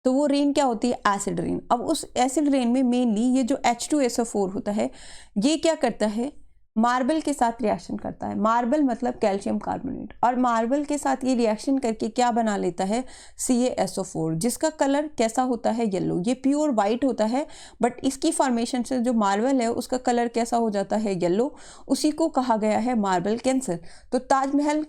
तो वो रेन क्या होती है? Acid rain. अब उस एसिड रेन में मेनली ये जो H2SO4 होता है ये क्या करता है? मार्बल के साथ रिएक्शन करता है। मार्बल मतलब कैल्शियम कार्बोनेट, और मार्बल के साथ ये रिएक्शन करके क्या बना लेता है? CaSO4, जिसका कलर कैसा होता है? येलो। ये प्योर वाइट होता है बट इसकी फॉर्मेशन से जो मार्बल है उसका कलर कैसा हो जाता है? येलो। उसी को कहा गया है मार्बल कैंसर। तो ताजमहल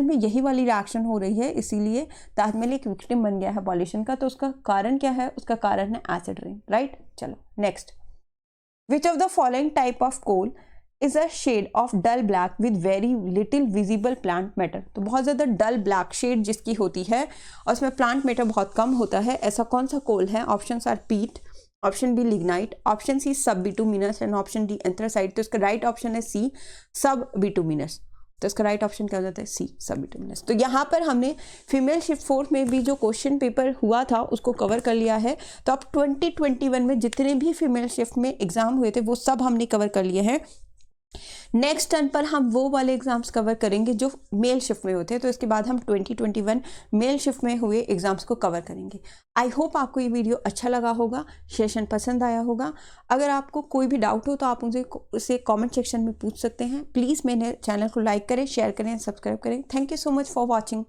में यही वाली रिएक्शन हो रही है, इसीलिए ताजमहल एक विक्टिम बन गया है पॉल्यूशन का। तो उसका कारण क्या है? उसका कारण है एसिड रेन, राइट। चलो next, Which of the following type of coal is a shade of dull black with very little visible plant matter? तो बहुत ज़्यादा डल ब्लैक शेड जिसकी होती है और उसमें प्लांट मैटर बहुत कम होता है, ऐसा कौन सा कोल है? Option R peat, option B lignite, option C sub bituminous and option D anthracite. तो इसका राइट ऑप्शन है सी, सब बिटुमिनस। तो इसका राइट ऑप्शन क्या हो जाता है? सी, सब बिटुमिनस। तो यहाँ पर हमने फीमेल शिफ्ट फोर्स में भी जो क्वेश्चन पेपर हुआ था उसको कवर कर लिया है। तो अब 2021 में जितने भी फीमेल शिफ्ट में एग्जाम हुए थे वो सब हमने कवर कर लिए हैं। नेक्स्ट टर्न पर हम वो वाले एग्जाम्स कवर करेंगे जो मेल शिफ्ट में होते हैं। तो इसके बाद हम 2021 मेल शिफ्ट में हुए एग्जाम्स को कवर करेंगे। आई होप आपको ये वीडियो अच्छा लगा होगा, सेशन पसंद आया होगा। अगर आपको कोई भी डाउट हो तो आप मुझे उसे कमेंट सेक्शन में पूछ सकते हैं। प्लीज़ मेरे चैनल को लाइक करें, शेयर करें, सब्सक्राइब करें। Thank you so much for watching.